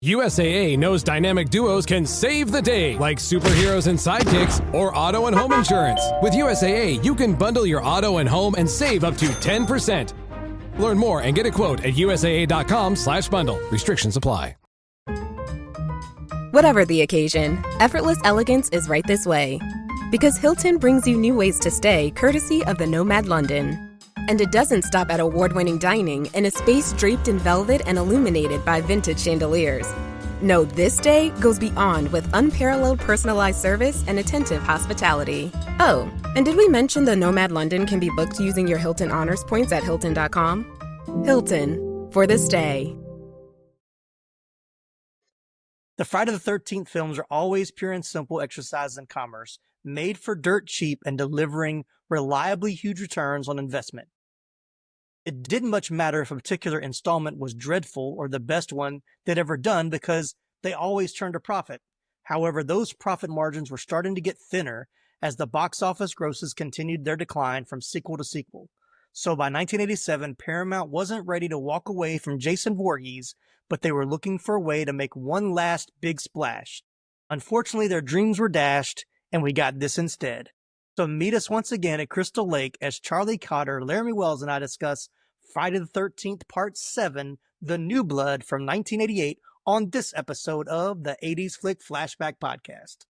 USAA knows dynamic duos can save the day, like superheroes and sidekicks or auto and home insurance. With USAA, you can bundle your auto and home and save up to 10%. Learn more and get a quote at usaa.com/bundle. Restrictions apply. Whatever the occasion, effortless elegance is right this way. Because Hilton brings you new ways to stay courtesy of the Nomad London. And it doesn't stop at award-winning dining in a space draped in velvet and illuminated by vintage chandeliers. No, this day goes beyond with unparalleled personalized service and attentive hospitality. Oh, and did we mention the Nomad London can be booked using your Hilton Honors points at Hilton.com? Hilton, for this day. The Friday the 13th films are always pure and simple exercises in commerce, made for dirt cheap and delivering reliably huge returns on investment. It didn't much matter if a particular installment was dreadful or the best one they'd ever done because they always turned a profit. However, those profit margins were starting to get thinner as the box office grosses continued their decline from sequel to sequel. So by 1987, Paramount wasn't ready to walk away from Jason Voorhees, but they were looking for a way to make one last big splash. Unfortunately, their dreams were dashed, and we got this instead. So meet us once again at Crystal Lake as Charlie Cotter, Laramy Wells, and I discuss Friday the 13th Part 7, The New Blood from 1988 on this episode of the 80s Flick Flashback Podcast.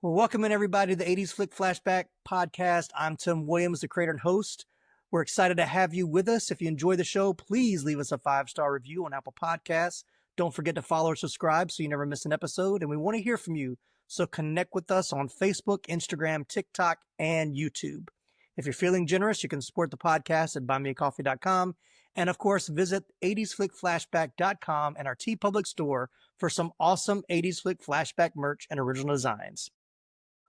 Well, welcome in everybody to the 80s Flick Flashback Podcast. I'm Tim Williams, the creator and host. We're excited to have you with us. If you enjoy the show, please leave us a 5-star review on Apple Podcasts. Don't forget to follow or subscribe so you never miss an episode. And we want to hear from you, so connect with us on Facebook, Instagram, TikTok, and YouTube. If you're feeling generous, you can support the podcast at buymeacoffee.com. And of course, visit 80sflickflashback.com and our TeePublic store for some awesome 80s Flick Flashback merch and original designs.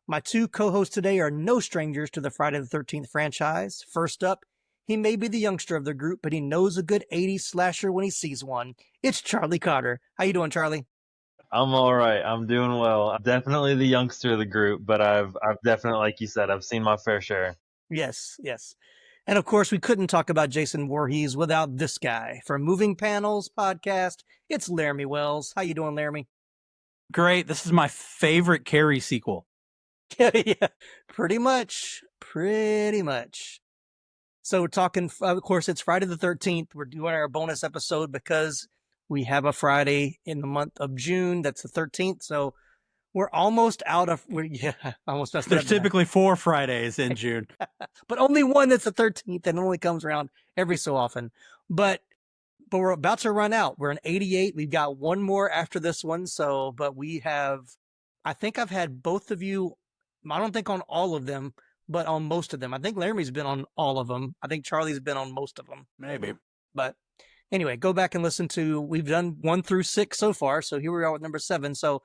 My two co-hosts today are no strangers to the Friday the 13th franchise. First up, he may be the youngster of the group, but he knows a good 80s slasher when he sees one. It's Charlie Cotter. How you doing, Charlie? I'm all right. I'm doing well. I'm definitely the youngster of the group, but I've definitely, like you said, I've seen my fair share. Yes. And of course, we couldn't talk about Jason Voorhees without this guy. From Moving Panels Podcast, it's Laramy Wells. How you doing, Laramy? Great. This is my favorite Carrie sequel. Yeah, pretty much. So we're talking, of course, it's Friday the 13th. We're doing our bonus episode because we have a Friday in the month of June. That's the 13th. So we're almost out of, almost. There's typically 4 Fridays in June. But only one that's the 13th and only comes around every so often. But we're about to run out. We're in 88. We've got one more after this one. But we have, I think I've had both of you, I don't think on all of them, but on most of them. I think Laramy's been on all of them. I think Charlie's been on most of them. Maybe. But anyway, go back and listen to, we've done 1 through 6 so far. So here we are with number 7. So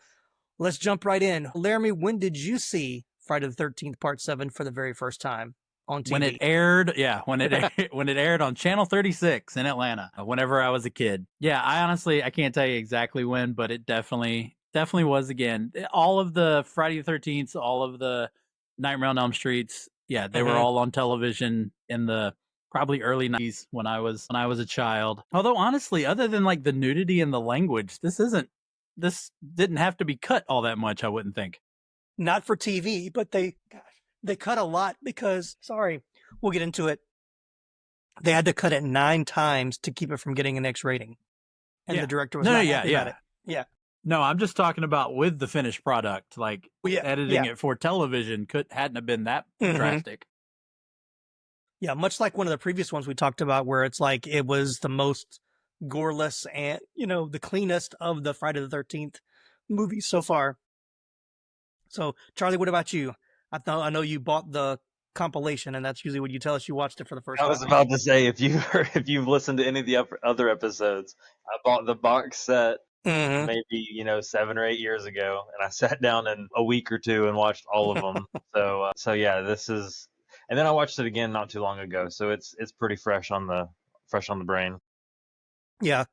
let's jump right in. Laramy, when did you see Friday the 13th Part 7 for the very first time on TV? When it aired, when it aired on Channel 36 in Atlanta, whenever I was a kid. Yeah, I can't tell you exactly when, but it definitely was again. All of the Friday the 13th, all of the Nightmare on Elm Streets, they were all on television in the probably early 90s when I was a child. Although honestly, other than like the nudity and the language, this didn't have to be cut all that much, I wouldn't think. Not for TV, but they cut a lot because, we'll get into it. They had to cut it 9 times to keep it from getting an X rating. And the director was not happy about it. Yeah. No, I'm just talking about with the finished product, like editing it for television hadn't have been that drastic. Yeah, much like one of the previous ones we talked about where it's like it was the most goreless and, the cleanest of the Friday the 13th movies so far. So, Charlie, what about you? I know you bought the compilation, and that's usually when you tell us you watched it for the first I time. was about to say, if you've listened to any of the other episodes, I bought the box set Mhm. maybe 7 or 8 years ago, and I sat down in a week or two and watched all of them. So yeah, this is, and then I watched it again not too long ago, so it's pretty fresh on the brain. Yeah.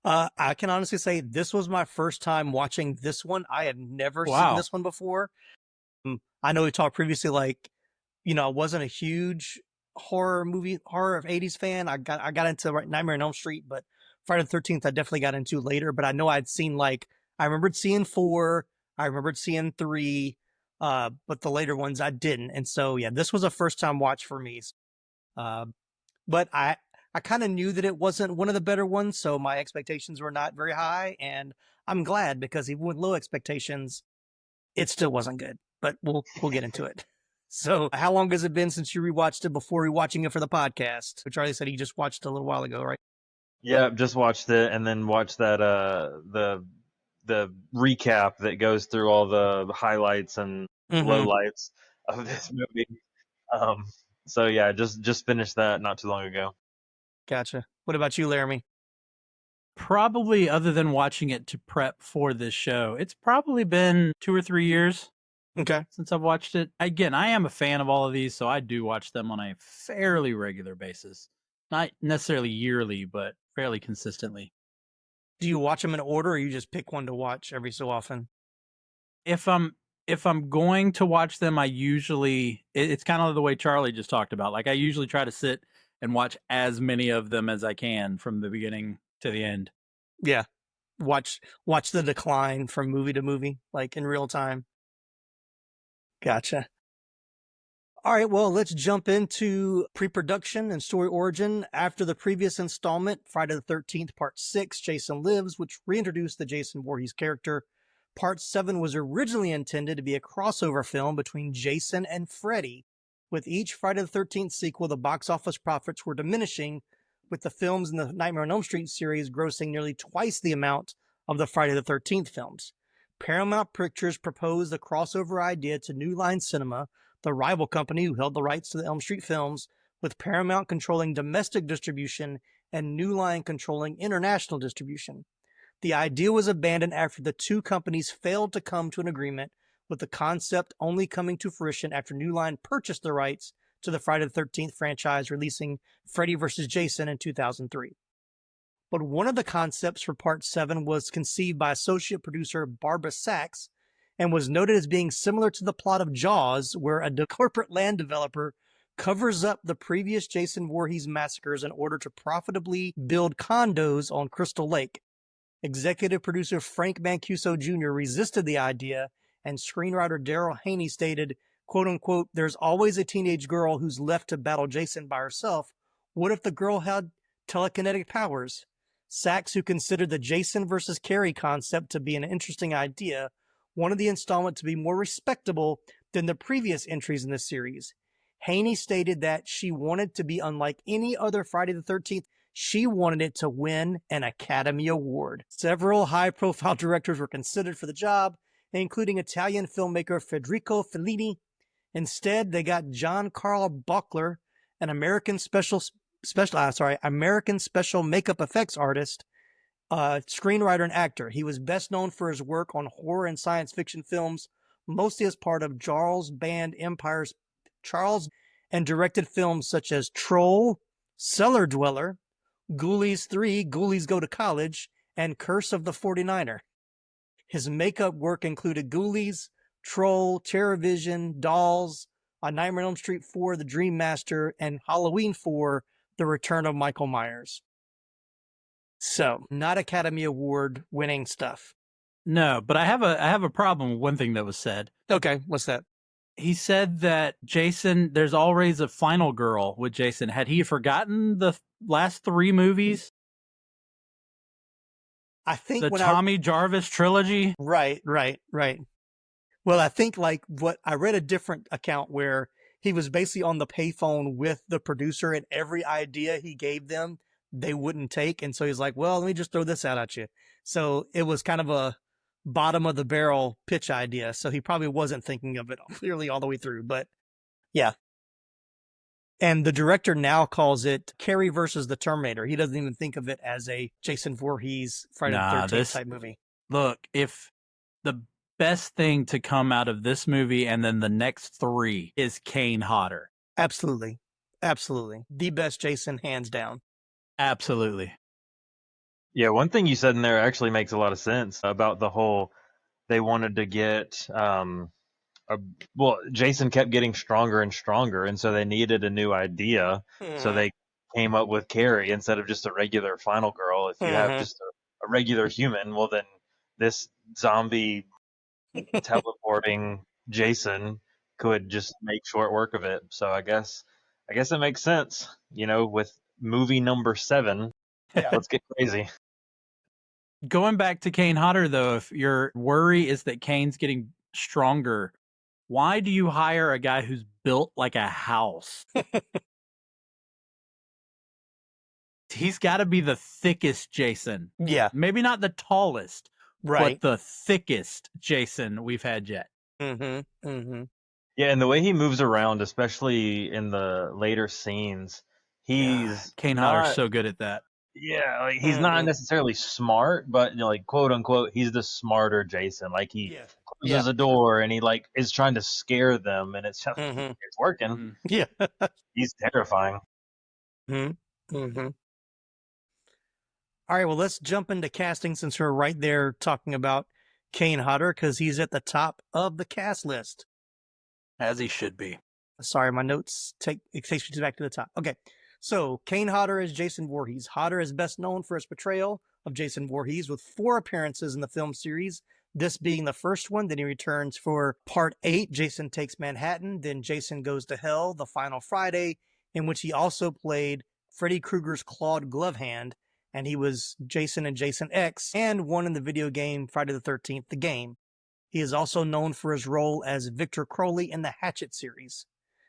I can honestly say this was my first time watching this one. I had never seen Wow. this one before. I know we talked previously, like, I wasn't a huge horror of 80s fan. I got into Nightmare on Elm Street, but Friday the 13th I definitely got into later. But I know I'd seen, like, I remembered seeing 4, I remembered seeing 3, but the later ones I didn't. And so yeah, this was a first time watch for me. But I kind of knew that it wasn't one of the better ones, so my expectations were not very high, and I'm glad, because even with low expectations, it still wasn't good. But we'll get into it. So, how long has it been since you rewatched it before rewatching it for the podcast? Charlie said he just watched it a little while ago, right? Yeah, just watched it, and then watched that the recap that goes through all the highlights and lowlights of this movie. So yeah, just finished that not too long ago. Gotcha. What about you, Laramy? Probably, other than watching it to prep for this show, it's probably been 2 or 3 years Okay. since I've watched it. Again, I am a fan of all of these, so I do watch them on a fairly regular basis. Not necessarily yearly, but fairly consistently. Do you watch them in order, or you just pick one to watch every so often? If I'm going to watch them, I usually, it's kind of the way Charlie just talked about. Like, I usually try to sit and watch as many of them as I can from the beginning to the end. Yeah. Watch the decline from movie to movie, like in real time. Gotcha. All right, well, let's jump into pre-production and story origin. After the previous installment, Friday the 13th, Part 6, Jason Lives, which reintroduced the Jason Voorhees character, Part 7 was originally intended to be a crossover film between Jason and Freddy. With each Friday the 13th sequel, the box office profits were diminishing, with the films in the Nightmare on Elm Street series grossing nearly twice the amount of the Friday the 13th films. Paramount Pictures proposed the crossover idea to New Line Cinema, the rival company who held the rights to the Elm Street films, with Paramount controlling domestic distribution and New Line controlling international distribution. The idea was abandoned after the two companies failed to come to an agreement, with the concept only coming to fruition after New Line purchased the rights to the Friday the 13th franchise, releasing Freddy vs. Jason in 2003. But one of the concepts for Part 7 was conceived by associate producer Barbara Sachs and was noted as being similar to the plot of Jaws, where a corporate land developer covers up the previous Jason Voorhees massacres in order to profitably build condos on Crystal Lake. Executive producer Frank Mancuso Jr. resisted the idea, and screenwriter Daryl Haney stated, quote unquote, "There's always a teenage girl who's left to battle Jason by herself. What if the girl had telekinetic powers?" Sachs, who considered the Jason versus Carrie concept to be an interesting idea, wanted the installment to be more respectable than the previous entries in the series. Haney stated that she wanted to be unlike any other Friday the 13th. She wanted it to win an Academy Award. Several high-profile directors were considered for the job, including Italian filmmaker Federico Fellini. Instead, they got John Carl Buckler, an American special makeup effects artist, screenwriter and actor. He was best known for his work on horror and science fiction films, mostly as part of Charles and directed films such as Troll, Cellar Dweller, Ghoulies 3, Ghoulies Go to College, and Curse of the 49er. His makeup work included Ghoulies, Troll, Terrorvision, Dolls, A Nightmare on Elm Street 4, The Dream Master, and Halloween 4, The Return of Michael Myers. So, not Academy Award winning stuff. No, but I have a problem with one thing that was said. Okay, what's that? He said that Jason, there's always a final girl with Jason. Had he forgotten the last 3 movies? I think the Tommy Jarvis trilogy? Right. Well, I think I read a different account where he was basically on the payphone with the producer, and every idea he gave them, they wouldn't take. And so he's like, well, let me just throw this out at you. So it was kind of a bottom of the barrel pitch idea. So he probably wasn't thinking of it clearly all the way through. But yeah. And the director now calls it Carrie versus the Terminator. He doesn't even think of it as a Jason Voorhees Friday the 13th type movie. Look, if the best thing to come out of this movie and then the next three is Kane Hodder. Absolutely. Absolutely. The best Jason, hands down. Absolutely. Yeah, one thing you said in there actually makes a lot of sense about the whole, they wanted to get, Jason kept getting stronger and stronger, and so they needed a new idea. So they came up with Carrie instead of just a regular final girl. If you have just a regular human, well then this zombie teleporting Jason could just make short work of it. So I guess it makes sense, with movie number 7. Yeah. Let's get crazy. Going back to Kane Hodder, though, if your worry is that Kane's getting stronger, why do you hire a guy who's built like a house? He's got to be the thickest Jason. Yeah. Maybe not the tallest, Right. but the thickest Jason we've had yet. Mm-hmm. Mm-hmm. Yeah, and the way he moves around, especially in the later scenes, Kane Hodder's so good at that. Yeah, like he's not necessarily smart, but quote unquote, he's the smarter Jason. Like he closes a door and he is trying to scare them, and it's just it's working. Yeah. He's terrifying. Mm-hmm. All right, well, let's jump into casting since we're right there talking about Kane Hodder, because he's at the top of the cast list. As he should be. Sorry, my notes takes me back to the top. Okay, so Kane Hodder is Jason Voorhees. Hodder is best known for his portrayal of Jason Voorhees, with 4 appearances in the film series, this being the first one. Then he returns for Part 8, Jason Takes Manhattan, then Jason Goes to Hell, The Final Friday, in which he also played Freddy Krueger's clawed glove hand, and he was Jason in Jason X, and one in the video game Friday the 13th, the game. He is also known for his role as Victor Crowley in the Hatchet series.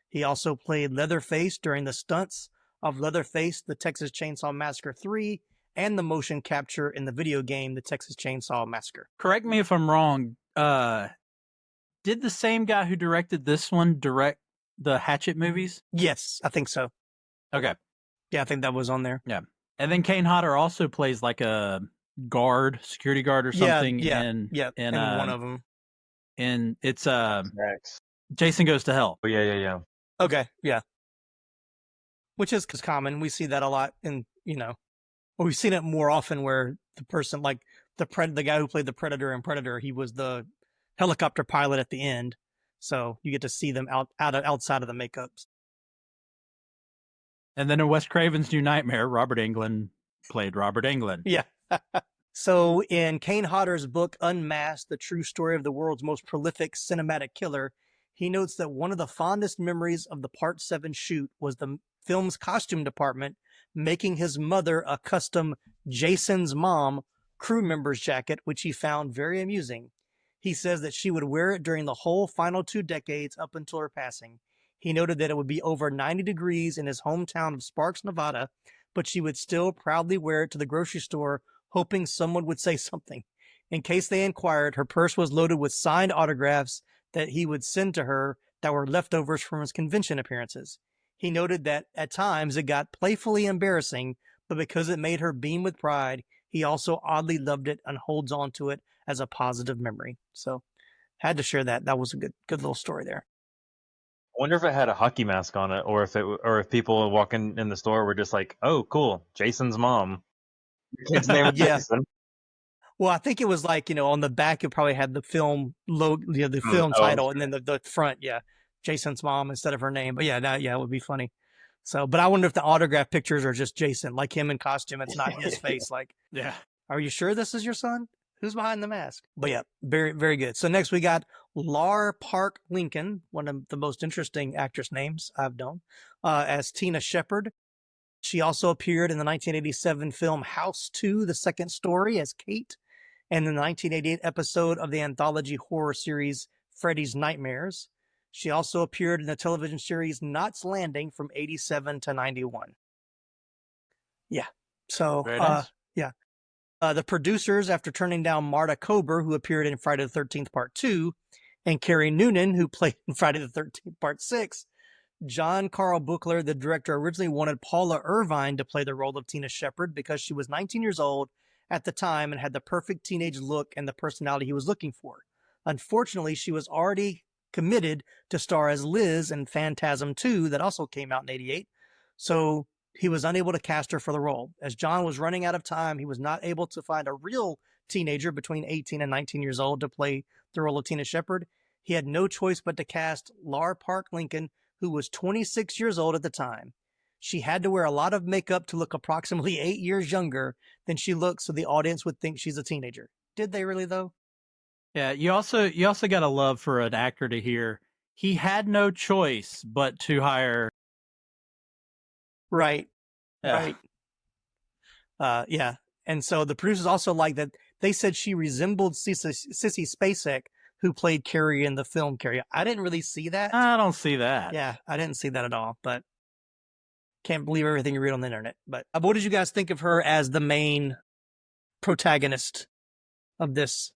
He also played Leatherface during the stunts of Leatherface, the Texas Chainsaw Massacre 3, and the motion capture in the video game, the Texas Chainsaw Massacre. Correct me if I'm wrong. Did the same guy who directed this one direct the Hatchet movies? Yes, I think so. Okay. Yeah, I think that was on there. Yeah. And then Kane Hodder also plays like a security guard or something. In one of them. And it's Next. Jason Goes to Hell. Oh, yeah. Okay, yeah. Which is common. We see that a lot in, we've seen it more often where the person, like the guy who played the Predator in Predator, he was the helicopter pilot at the end. So you get to see them outside of the makeups. And then in Wes Craven's New Nightmare, Robert Englund played Robert Englund. Yeah. So in Kane Hodder's book, Unmasked, the true story of the world's most prolific cinematic killer, he notes that one of the fondest memories of the Part 7 shoot was the film's costume department making his mother a custom Jason's Mom crew member's jacket, which he found very amusing. He says that she would wear it during the whole final 2 decades up until her passing. He noted that it would be over 90 degrees in his hometown of Sparks, Nevada, but she would still proudly wear it to the grocery store, hoping someone would say something. In case they inquired, her purse was loaded with signed autographs that he would send to her that were leftovers from his convention appearances. He noted that at times it got playfully embarrassing, but because it made her beam with pride, he also oddly loved it and holds on to it as a positive memory. So, had to share that. That was a good little story there. I wonder if it had a hockey mask on it, or if people walking in the store were just like, "Oh, cool, Jason's mom." Your kid's name is Jason. Well, I think it was like, on the back it probably had the film the film title, and then the front, Jason's mom instead of her name. But it would be funny. So, but I wonder if the autograph pictures are just Jason, like him in costume. It's not his face. Like, are you sure this is your son? Who's behind the mask? But yeah, very, very good. So next we got Lar Park Lincoln, one of the most interesting actress names I've known, as Tina Shepard. She also appeared in the 1987 film House 2, The Second Story, as Kate, and in the 1988 episode of the anthology horror series Freddy's Nightmares. She also appeared in the television series Knots Landing from 87 to 91. Yeah. So, nice. The producers, after turning down Marta Kober, who appeared in Friday the 13th Part 2, and Carrie Noonan, who played in Friday the 13th Part 6, John Carl Buechler, the director, originally wanted Paula Irvine to play the role of Tina Shepard because she was 19 years old at the time and had the perfect teenage look and the personality he was looking for. Unfortunately, she was already committed to star as Liz in Phantasm 2 that also came out in 88, so he was unable to cast her for the role. As John was running out of time, he was not able to find a real teenager between 18 and 19 years old to play the role of Tina Shepard. He had no choice but to cast Lar Park Lincoln, who was 26 years old at the time. She had to wear a lot of makeup to look approximately 8 years younger than she looks, so the audience would think she's a teenager. Did they really, though? Yeah, you also got to love for an actor to hear he had no choice but to hire. Right. Right. Yeah. And so the producers also like that. They said she resembled Sissy Spacek, who played Carrie in the film Carrie. I didn't really see that. I don't see that. Yeah, I didn't see that at all, but can't believe everything you read on the internet. But what did you guys think of her as the main protagonist of this,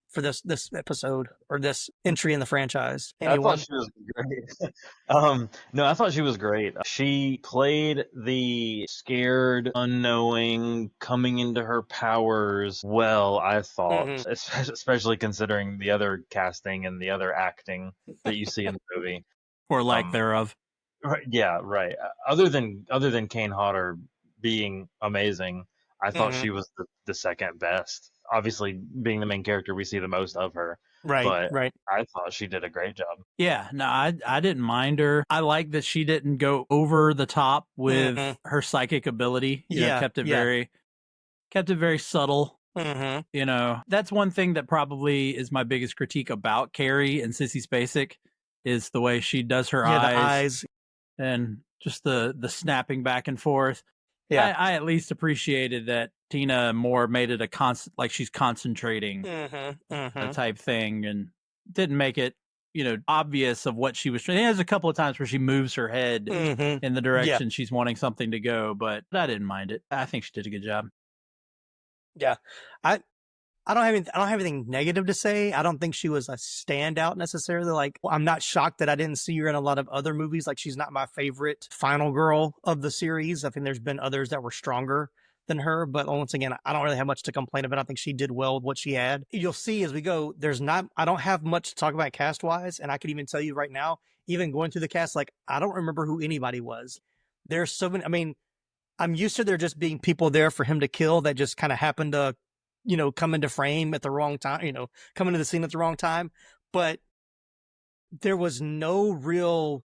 for this episode or this entry in the franchise? Anyone? I thought she was great. No, I thought she was great. She played the scared, unknowing, coming into her powers well, I thought, especially considering the other casting and the other acting that you see in the movie. Or lack thereof. Right, yeah, right. Other than Kane Hodder being amazing, I thought she was the second best. Obviously, being the main character, we see the most of her. Right, but right. I thought she did a great job. Yeah, no, I didn't mind her. I like that she didn't go over the top with her psychic ability. You know, kept it very subtle. You know, that's one thing that probably is my biggest critique about Carrie and Sissy Spacek is the way she does her eyes and just the snapping back and forth. Yeah, I at least appreciated that Tina Moore made it a constant, like she's concentrating type thing, and didn't make it, you know, obvious of what she was trying. There's a couple of times where she moves her head in the direction she's wanting something to go, but I didn't mind it. I think she did a good job. Yeah, I don't have anything negative to say. I don't think she was a standout necessarily. Like, I'm not shocked that I didn't see her in a lot of other movies. Like, she's not my favorite final girl of the series. I think there's been others that were stronger than her, but once again, I don't really have much to complain about. I think she did well with what she had. You'll see as we go, I don't have much to talk about cast wise. And I could even tell you right now, even going through the cast, like, I don't remember who anybody was. There's so many, I mean, I'm used to there just being people there for him to kill that just kind of happened to, you know, come into frame at the wrong time, you know, come into the scene at the wrong time. But there was no real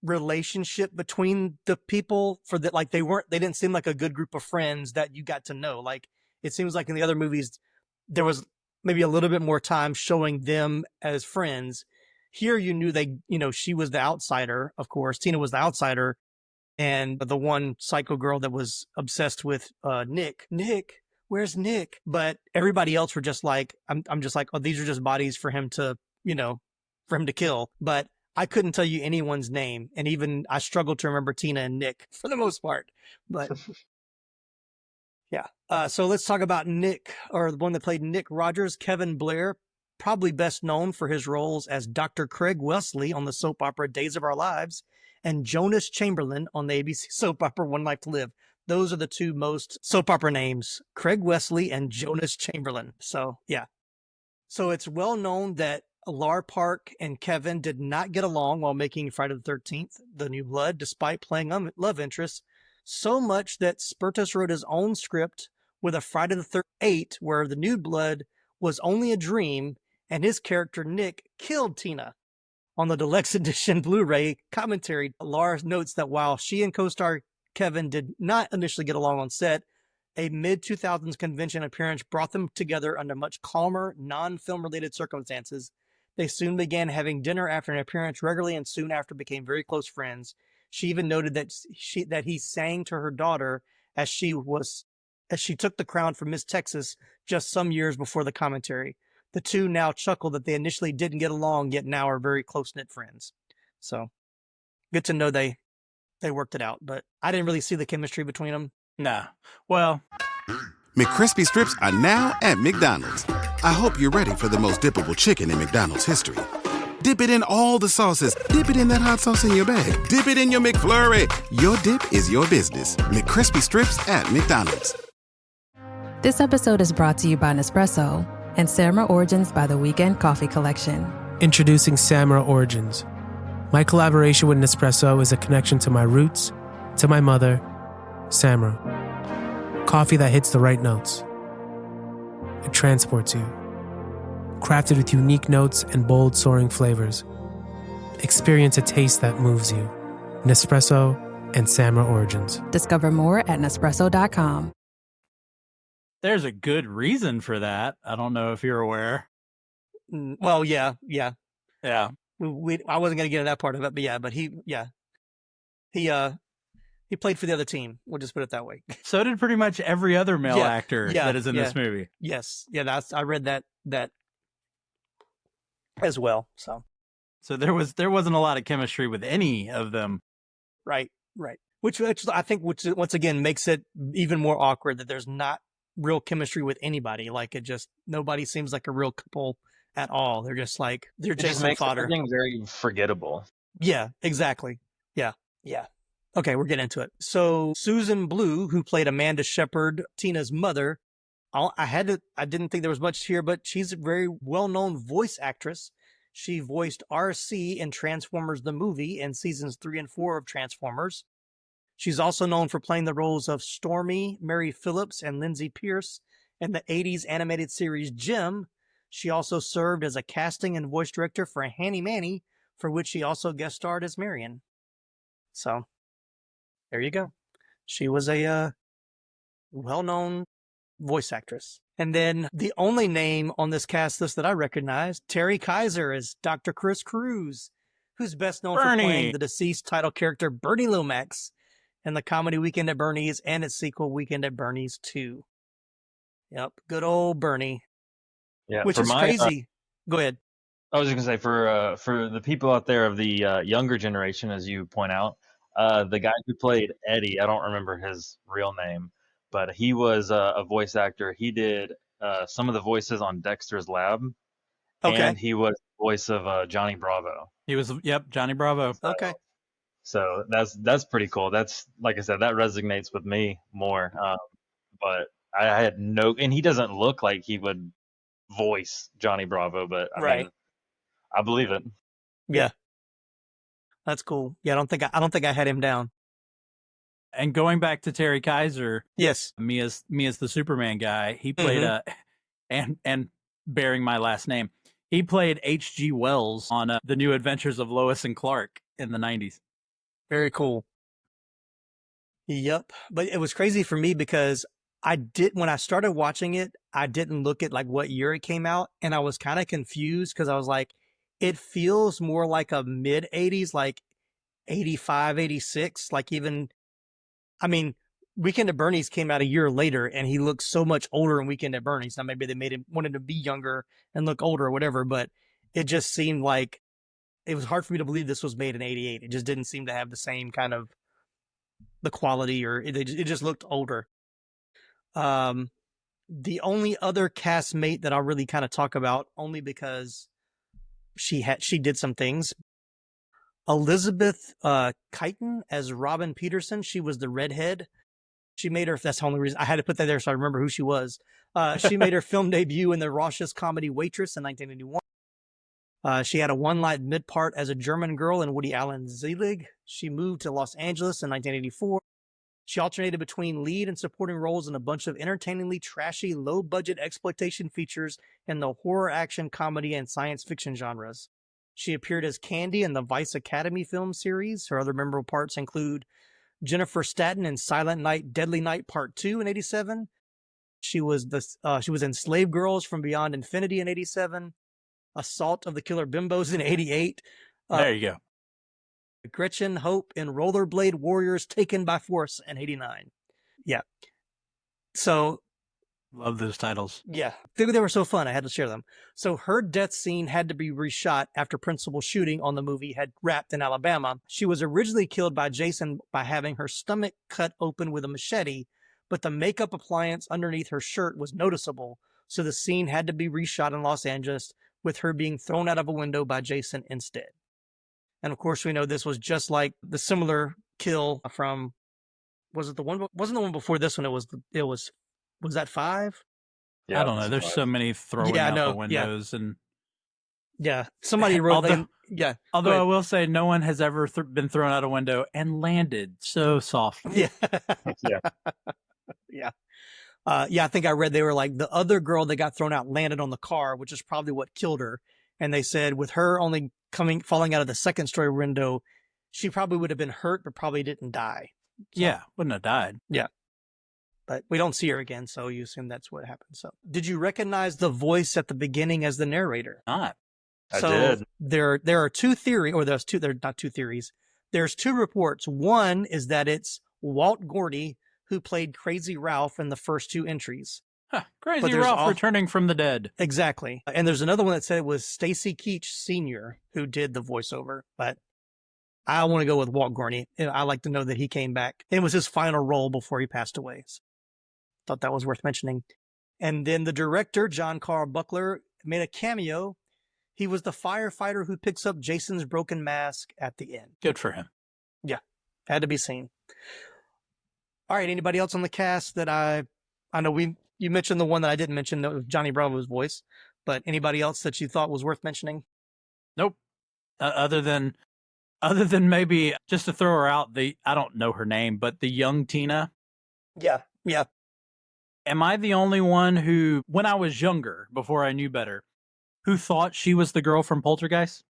relationship between the people for that. Like, they didn't seem like a good group of friends that you got to know. Like, it seems like in the other movies, there was maybe a little bit more time showing them as friends. Here, you knew she was the outsider, of course. Tina was the outsider. And the one psycho girl that was obsessed with Nick, where's Nick? But everybody else were just like, I'm just like, oh, these are just bodies for him to, you know, for him to kill. But I couldn't tell you anyone's name. And even I struggled to remember Tina and Nick for the most part. But yeah. So let's talk about Nick, or the one that played Nick Rogers, Kevin Blair, probably best known for his roles as Dr. Craig Wesley on the soap opera Days of Our Lives and Jonas Chamberlain on the ABC soap opera One Life to Live. Those are the two most soap opera names, Craig Wesley and Jonas Chamberlain. So, yeah. So it's well known that Lar Park and Kevin did not get along while making Friday the 13th, The New Blood, despite playing love interests, so much that Spertus wrote his own script with a Friday the 13th, where The New Blood was only a dream, and his character, Nick, killed Tina. On the deluxe edition Blu-ray commentary, Lar notes that while she and co-star Kevin did not initially get along on set, a mid-2000s convention appearance brought them together under much calmer, non-film related circumstances. They soon began having dinner after an appearance regularly and soon after became very close friends. She even noted that he sang to her daughter as she took the crown from Miss Texas just some years before the commentary. The two now chuckle that they initially didn't get along, yet now are very close-knit friends. So, good to know they worked it out. But I didn't really see the chemistry between them. Nah. Well, McCrispy strips are now at McDonald's. I hope you're ready for the most dippable chicken in McDonald's history. Dip it in all the sauces. Dip it in that hot sauce in your bag. Dip it in your McFlurry. Your dip is your business. McCrispy Strips at McDonald's. This episode is brought to you by Nespresso and Samra Origins by the Weekend Coffee Collection. Introducing Samra Origins. My collaboration with Nespresso is a connection to my roots, to my mother, Samra. Coffee that hits the right notes. It transports you. Crafted with unique notes and bold, soaring flavors. Experience a taste that moves you. Nespresso and Samra Origins. Discover more at Nespresso.com. There's a good reason for that. I don't know if you're aware. Well, yeah. Yeah. I wasn't going to get into that part of it, but he played for the other team. We'll just put it that way. So did pretty much every other male actor that is in this movie. Yes. Yeah, I read that as well. So there wasn't a lot of chemistry with any of them. Right. Which I think once again makes it even more awkward that there's not real chemistry with anybody. Like nobody seems like a real couple at all. They're just like they're Jason fodder. Everything very forgettable. Yeah, exactly. Yeah. Okay, we're getting into it. So Susan Blue, who played Amanda Shepard, Tina's mother, I didn't think there was much here, but she's a very well-known voice actress. She voiced RC in Transformers the movie in seasons 3 and 4 of Transformers. She's also known for playing the roles of Stormy, Mary Phillips, and Lindsay Pierce in the 80s animated series Jim. She also served as a casting and voice director for Hanny Manny, for which she also guest starred as Marion. So, there you go. She was a well-known voice actress. And then the only name on this cast list that I recognize, Terry Kaiser, is Dr. Chris Cruz, who's best known for playing the deceased title character Bernie Lomax in the comedy Weekend at Bernie's and its sequel, Weekend at Bernie's 2. Yep, good old Bernie. Yeah, which is crazy. Go ahead. I was just gonna say for the people out there of the younger generation, as you point out, the guy who played Eddie, I don't remember his real name, but he was a voice actor. He did some of the voices on Dexter's Lab, and he was the voice of Johnny Bravo. He was, Johnny Bravo. Okay. So that's pretty cool. That's, like I said, that resonates with me more. But I had and he doesn't look like he would voice Johnny Bravo, but I mean, I believe it. Yeah. That's cool. Yeah, I don't think I had him down. And going back to Terry Kaiser, yes, me as the Superman guy, he played and bearing my last name, he played H.G. Wells on The New Adventures of Lois and Clark in the 90s. Very cool. Yep, but it was crazy for me because when I started watching it, I didn't look at like what year it came out, and I was kind of confused because I was like, it feels more like a mid 80s, like 85, 86, like even. I mean, Weekend at Bernie's came out a year later, and he looks so much older in Weekend at Bernie's. Now, maybe they wanted to be younger and look older or whatever, but it just seemed like it was hard for me to believe this was made in 88. It just didn't seem to have the same kind of the quality, or it just looked older. The only other castmate that I'll really kind of talk about, only because she did some things. Elizabeth Keighton as Robin Peterson. She was the redhead. She made her, that's the only reason I had to put that there so I remember who she was. She made her film debut in the raucous comedy Waitress in 1981. She had a one-line mid-part as a German girl in Woody Allen's Zelig. She moved to Los Angeles in 1984. She alternated between lead and supporting roles in a bunch of entertainingly trashy, low-budget exploitation features in the horror, action, comedy, and science fiction genres. She appeared as Candy in the Vice Academy film series. Her other memorable parts include Jennifer Staten in Silent Night, Deadly Night Part 2 in 87. She was in Slave Girls from Beyond Infinity in 87. Assault of the Killer Bimbos in 88. There you go. Gretchen Hope in Rollerblade Warriors Taken by Force in 89. Yeah. So love those titles. Yeah. They were so fun. I had to share them. So her death scene had to be reshot after principal shooting on the movie had wrapped in Alabama. She was originally killed by Jason by having her stomach cut open with a machete, but the makeup appliance underneath her shirt was noticeable. So the scene had to be reshot in Los Angeles, with her being thrown out of a window by Jason instead. And of course, we know this was just like the similar kill from, wasn't the one before this one? Was that 5? Yeah, I don't know. There's 5. so many throwing out the windows and. Yeah, somebody wrote that. Although I will say, no one has ever been thrown out a window and landed so softly. Yeah. Yeah. I think I read they were like the other girl that got thrown out landed on the car, which is probably what killed her. And they said with her only falling out of the second story window, she probably would have been hurt, but probably didn't die. So, yeah, wouldn't have died. Yeah. But we don't see her again, so you assume that's what happened. So, did you recognize the voice at the beginning as the narrator? Not. I did. There are two theories, or there's two. They're not two theories. There's two reports. One is that it's Walt Gordy who played Crazy Ralph in the first 2 entries. Crazy Ralph returning from the dead. Exactly. And there's another one that said it was Stacy Keach Sr. who did the voiceover, but I want to go with Walt Gordy. I like to know that he came back. It was his final role before he passed away. So thought that was worth mentioning. And then the director, John Carl Buckler, made a cameo. He was the firefighter who picks up Jason's broken mask at the end. Good for him. Yeah, had to be seen. All right, anybody else on the cast that I know you mentioned the one that I didn't mention, that was Johnny Bravo's voice, but anybody else that you thought was worth mentioning? Nope. Other than maybe just to throw her out, I don't know her name, but the young Tina. Yeah. Am I the only one who, when I was younger, before I knew better, who thought she was the girl from Poltergeist?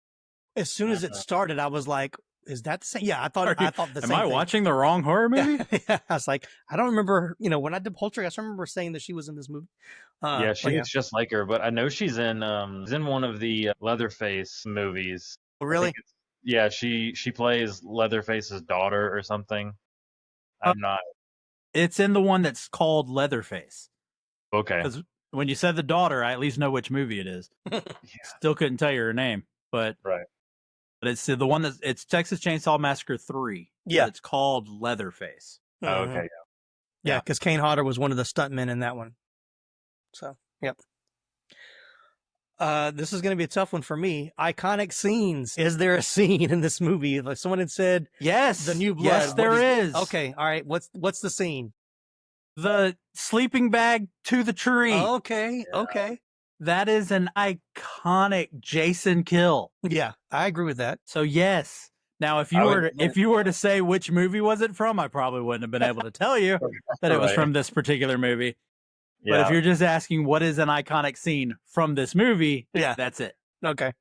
As soon as it started, I was like, is that the same? Yeah, I thought the same thing. Am I watching the wrong horror movie? Yeah. I was like, I don't remember, when I did Poltergeist, I remember saying that she was in this movie. She looks just like her, but I know she's in one of the Leatherface movies. Oh, really? Yeah, she plays Leatherface's daughter or something. I'm not. It's in the one that's called Leatherface. Okay. Because when you said the daughter, I at least know which movie it is. Still couldn't tell you her name, but right. But it's the one it's Texas Chainsaw Massacre 3. Yeah, it's called Leatherface. Oh, okay. Yeah, because Kane Hodder was one of the stuntmen in that one. So, yep. This is going to be a tough one for me. Iconic scenes. Is there a scene in this movie? Like someone had said, yes, the new blood. Yes, there is. Okay, all right. What's the scene? The sleeping bag to the tree. Okay. That is an iconic Jason kill. Yeah, I agree with that. So yes. Now, if you were to say which movie was it from, I probably wouldn't have been able to tell you that it was from this particular movie. Yeah. But if you're just asking what is an iconic scene from this movie, that's it. Okay.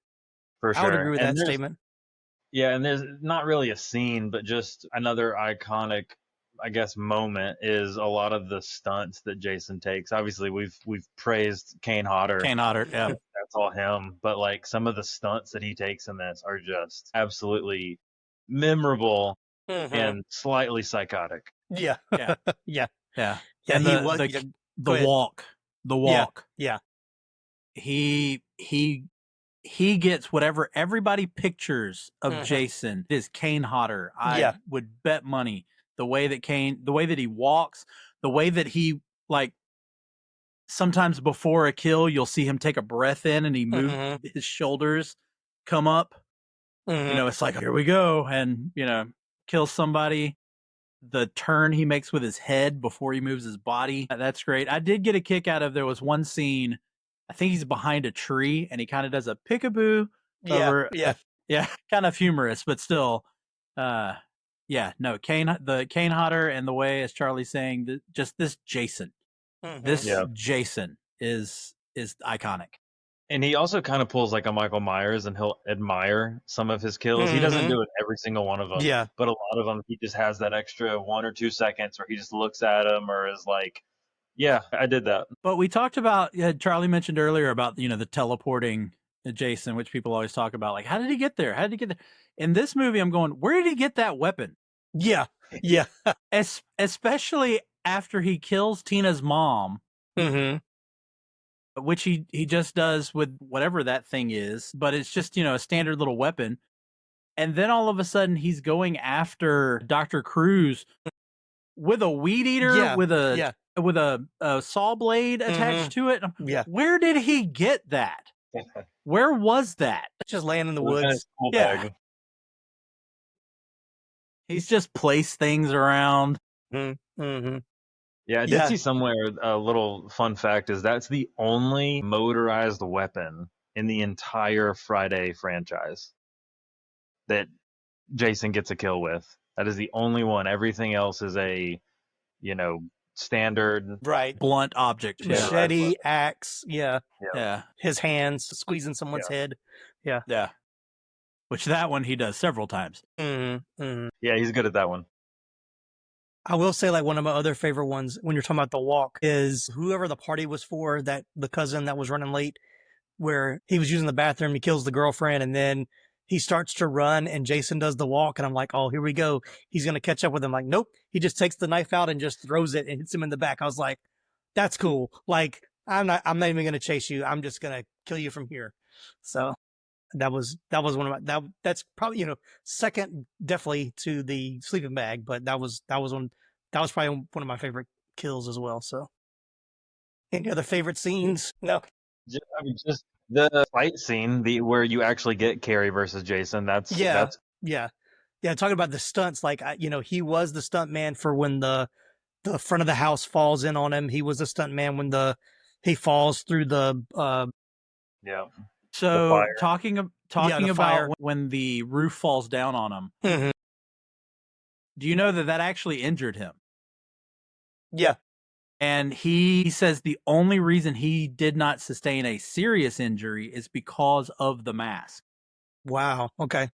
For sure. I would agree with that statement. Yeah, and there's not really a scene, but just another iconic, I guess, moment is a lot of the stunts that Jason takes. Obviously, we've praised Kane Hodder. Yeah. That's all him. But like some of the stunts that he takes in this are just absolutely memorable and slightly psychotic. Yeah. Yeah. And the walk. Yeah. He gets whatever everybody pictures of Jason is Kane Hodder. I would bet money. The way that he walks, the way that he, like, sometimes before a kill, you'll see him take a breath in and he moves, his shoulders come up. It's like, here we go. And, kills somebody. The turn he makes with his head before he moves his body. That's great. I did get a kick out of, there was one scene, I think he's behind a tree and he kind of does a peekaboo. Yeah. Kind of humorous, but still, the Kane Hodder and the way, as Charlie's saying, just this Jason, Jason is iconic. And he also kind of pulls like a Michael Myers, and he'll admire some of his kills. He doesn't do it every single one of them. Yeah. But a lot of them, he just has that extra 1 or 2 seconds where he just looks at him or is like, yeah, I did that. But we talked about, Charlie mentioned earlier about, the teleporting Jason, which people always talk about. Like, how did he get there? In this movie, I'm going, where did he get that weapon? Yeah. Especially after he kills Tina's mom, which he just does with whatever that thing is, but it's just, a standard little weapon. And then all of a sudden he's going after Dr. Cruz with a weed eater, with a saw blade attached to it. Yeah. Where did he get that? Where was that? Just laying in the It was in his woods. school Yeah. bag. He's just placed things around. Mm-hmm. Yeah, I did see somewhere a little fun fact is that's the only motorized weapon in the entire Friday franchise that Jason gets a kill with. That is the only one. Everything else is a, standard. Right. Blunt object. Yeah. Machete, axe. Yeah. Yeah. His hands squeezing someone's head. Yeah. Yeah. Which that one he does several times. Mm-hmm. Mm-hmm. Yeah, he's good at that one. I will say, like, one of my other favorite ones when you're talking about the walk is whoever the party was for, that the cousin that was running late, where he was using the bathroom, he kills the girlfriend, and then he starts to run and Jason does the walk. And I'm like, oh, here we go. He's going to catch up with him. Like, nope. He just takes the knife out and just throws it and hits him in the back. I was like, that's cool. Like, I'm not even going to chase you. I'm just going to kill you from here. So that was one of my, that's probably, second definitely to the sleeping bag, but that was probably one of my favorite kills as well. So any other favorite scenes? No. Just the fight scene, where you actually get Carrie versus Jason. That's Talking about the stunts, like, he was the stunt man for when the front of the house falls in on him. He was the stunt man when he falls through the So talking about fire. when the roof falls down on him. Mm-hmm. Do you know that actually injured him? Yeah. And he says the only reason he did not sustain a serious injury is because of the mask. Wow. Okay.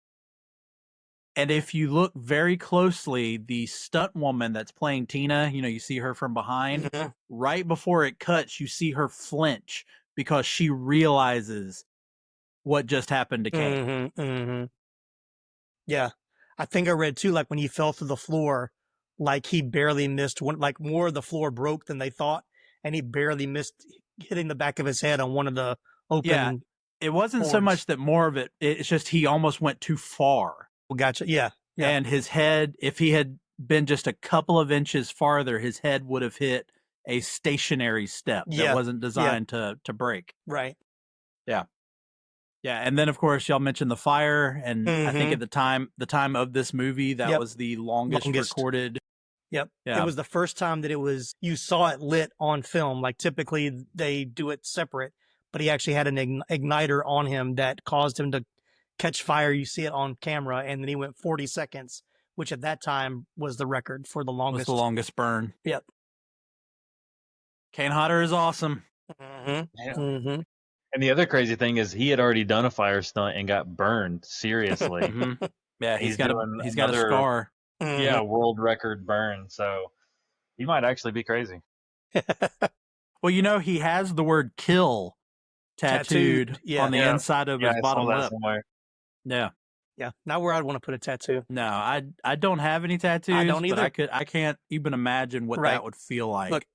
And if you look very closely, the stunt woman that's playing Tina, you see her from behind, right before it cuts, you see her flinch because she realizes what just happened to Kane. Mm-hmm, mm-hmm. Yeah. I think I read too, like when he fell through the floor, like he barely missed one, like more of the floor broke than they thought. And he barely missed hitting the back of his head on one of the open. Yeah. It wasn't so boards. much that more of it's just he almost went too far. Well, gotcha. Yeah. And his head, if he had been just a couple of inches farther, his head would have hit a stationary step that wasn't designed to break. Right. Yeah. Yeah. And then, of course, y'all mentioned the fire. And I think at the time of this movie, that was the longest recorded. Yep. Yeah. It was the first time that you saw it lit on film. Like typically they do it separate, but he actually had an igniter on him that caused him to catch fire. You see it on camera. And then he went 40 seconds, which at that time was the record for the longest. Was the longest burn. Yep. Kane Hodder is awesome. Mm-hmm. Yeah. Mm-hmm. And the other crazy thing is he had already done a fire stunt and got burned seriously. Yeah, he's got a scar. Yeah, world record burn. So he might actually be crazy. Well, he has the word "kill" tattooed on the inside of his bottom lip. Yeah. Yeah. Not where I'd want to put a tattoo. No, I don't have any tattoos. I don't either. But I can't even imagine what that would feel like. Look,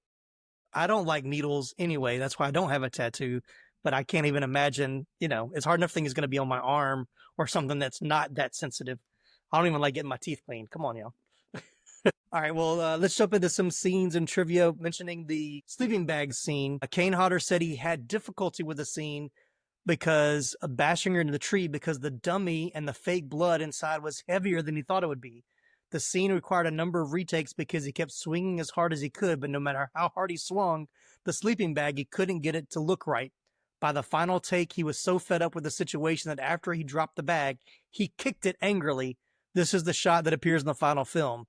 I don't like needles anyway. That's why I don't have a tattoo. But I can't even imagine, it's hard enough thing is going to be on my arm or something that's not that sensitive. I don't even like getting my teeth cleaned. Come on, y'all. All right, well, let's jump into some scenes and trivia. Mentioning the sleeping bag scene, Kane Hodder said he had difficulty with the scene because of bashing her into the tree because the dummy and the fake blood inside was heavier than he thought it would be. The scene required a number of retakes because he kept swinging as hard as he could, but no matter how hard he swung the sleeping bag, he couldn't get it to look right. By the final take, he was so fed up with the situation that after he dropped the bag, he kicked it angrily. This is the shot that appears in the final film.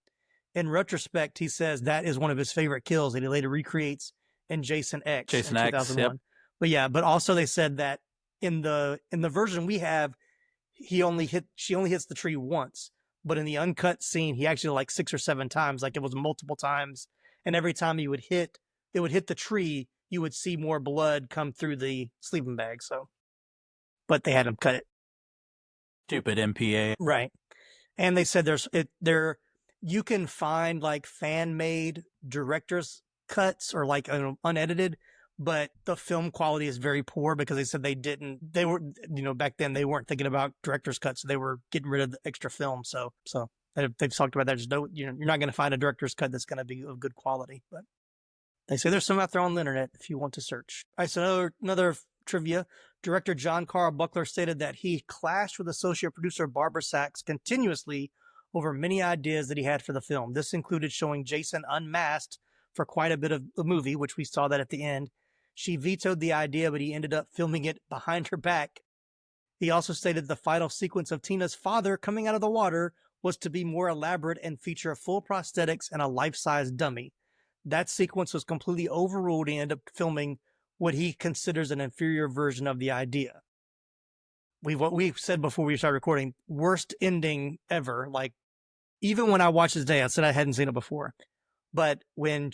In retrospect, he says that is one of his favorite kills that he later recreates in Jason X. Jason in X, 2001. Yep. But also they said that in the version we have, she only hits the tree once. But in the uncut scene, he actually like 6 or 7 times, like it was multiple times. And every time it would hit the tree, you would see more blood come through the sleeping bag. So, but they had him cut it. Stupid MPA. Right. And they said you can find like fan made director's cuts or like unedited, but the film quality is very poor because they said they were, back then they weren't thinking about director's cuts. So they were getting rid of the extra film. So they've talked about that. Just you're not going to find a director's cut that's going to be of good quality, but they say there's some out there on the internet if you want to search. All right, so another trivia. Director John Carl Buckler stated that he clashed with associate producer Barbara Sachs continuously over many ideas that he had for the film. This included showing Jason unmasked for quite a bit of the movie, which we saw that at the end. She vetoed the idea, but he ended up filming it behind her back. He also stated the final sequence of Tina's father coming out of the water was to be more elaborate and feature full prosthetics and a life-size dummy. That sequence was completely overruled and ended up filming what he considers an inferior version of the idea. We've said before we started recording, worst ending ever. Like, even when I watched this day, I said I hadn't seen it before. But when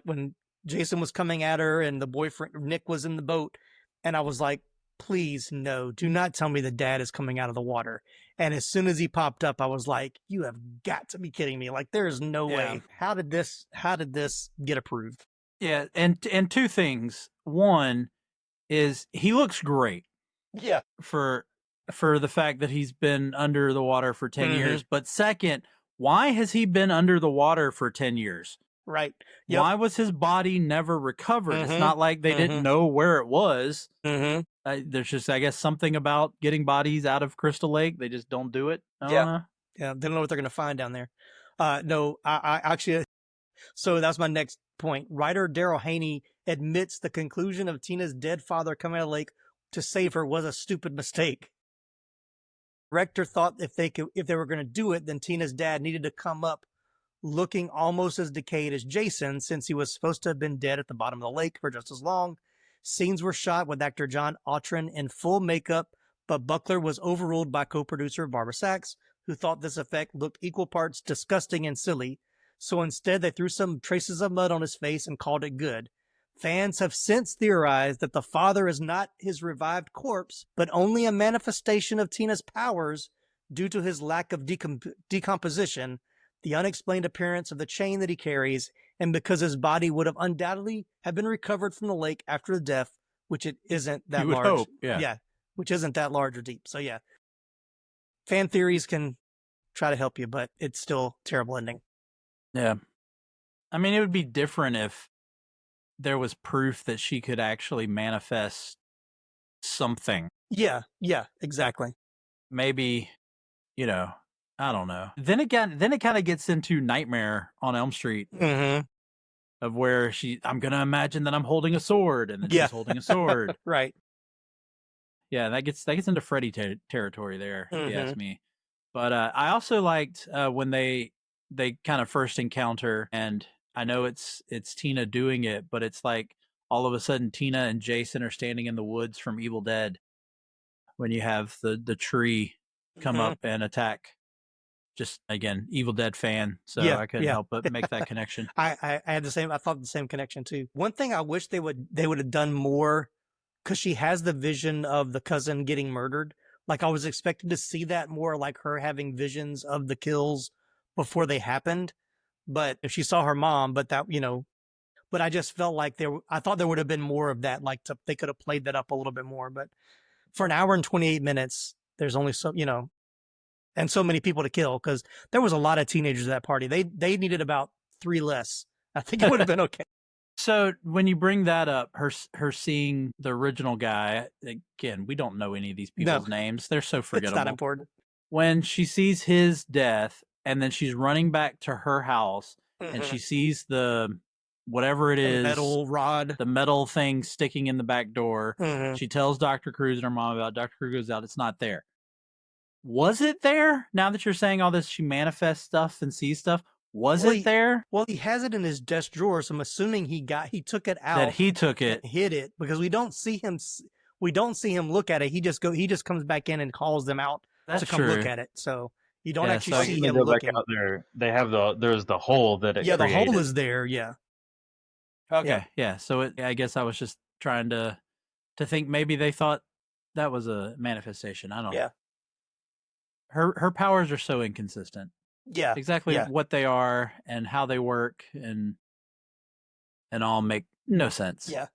when Jason was coming at her and the boyfriend Nick was in the boat, and I was like, please, no, do not tell me the dad is coming out of the water. And as soon as he popped up, I was like, you have got to be kidding me. Like, there is no way. How did this get approved? Yeah, and two things. One is he looks great. Yeah. For the fact that he's been under the water for 10 years. But second, why has he been under the water for 10 years? Right. Yep. Why was his body never recovered? It's not like they didn't know where it was. There's just, I guess, something about getting bodies out of Crystal Lake. They just don't do it. Yeah. They don't know what they're going to find down there. No, I actually, so that's my next point. Writer Daryl Haney admits the conclusion of Tina's dead father coming out of the lake to save her was a stupid mistake. Director thought if they were going to do it, then Tina's dad needed to come up looking almost as decayed as Jason, since he was supposed to have been dead at the bottom of the lake for just as long. Scenes were shot with actor John Autran in full makeup, but Buckler was overruled by co-producer Barbara Sachs, who thought this effect looked equal parts disgusting and silly. So instead, they threw some traces of mud on his face and called it good. Fans have since theorized that the father is not his revived corpse, but only a manifestation of Tina's powers due to his lack of decomposition, the unexplained appearance of the chain that he carries, and because his body would have undoubtedly have been recovered from the lake after the death, which it isn't that you would large. hope, yeah, which isn't that large or deep. So yeah, fan theories can try to help you, but it's still a terrible ending. Yeah, I mean, it would be different if there was proof that she could actually manifest something. Yeah, exactly. Maybe, I don't know. Then it kind of gets into Nightmare on Elm Street, of where I'm going to imagine that I'm holding a sword, and then she's holding a sword. Right. Yeah, that gets into Freddy territory there, if you ask me. But I also liked when they kind of first encounter, and I know it's Tina doing it, but it's like all of a sudden Tina and Jason are standing in the woods from Evil Dead when you have the tree come up and attack. Just, again, Evil Dead fan, so I couldn't help but make that connection. I had I thought the same connection too. One thing I wish they would have done more, because she has the vision of the cousin getting murdered. Like, I was expecting to see that more, like her having visions of the kills before they happened. But if she saw her mom, but I just felt like I thought there would have been more of that. Like, they could have played that up a little bit more. But for an hour and 28 minutes, there's only and so many people to kill, because there was a lot of teenagers at that party. They needed about 3 less. I think it would have been okay. So when you bring that up, her seeing the original guy, again, we don't know any of these people's names. They're so forgettable. It's not important. When she sees his death, and then she's running back to her house, and she sees the whatever it is, metal rod, the metal thing sticking in the back door. She tells Dr. Cruz and her mom about it. Dr. Cruz goes out. It's not there. Was it there? Now that you're saying all this, she manifests stuff and sees stuff. Was it there? Well, he has it in his desk drawer, so I'm assuming he took it out. That he took it, hid it, because we don't see him. We don't see him look at it. He just comes back in and calls them out to come look at it. So you don't actually see him looking. Out there, they have there's the hole that it created. The hole is there. Yeah. Okay. Yeah. So I guess I was just trying to think maybe they thought that was a manifestation. I don't know. Her powers are so inconsistent. Yeah. Exactly what they are and how they work and all make no sense. Yeah.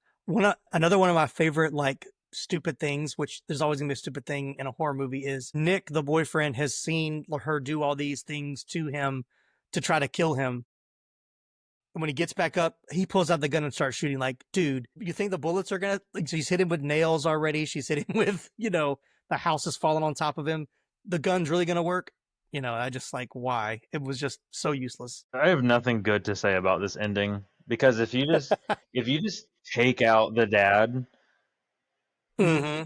Another one of my favorite, like, stupid things, which there's always gonna be a stupid thing in a horror movie, is Nick, the boyfriend, has seen her do all these things to him to try to kill him. when he gets back up, he pulls out the gun and starts shooting. Like, dude, you think the bullets are gonna? Like, she's hit him with nails already. She's hit him with, the house is falling on top of him. The gun's really gonna work. I just like, why? It was just so useless. I have nothing good to say about this ending because if you just take out the dad, Mm-hmm.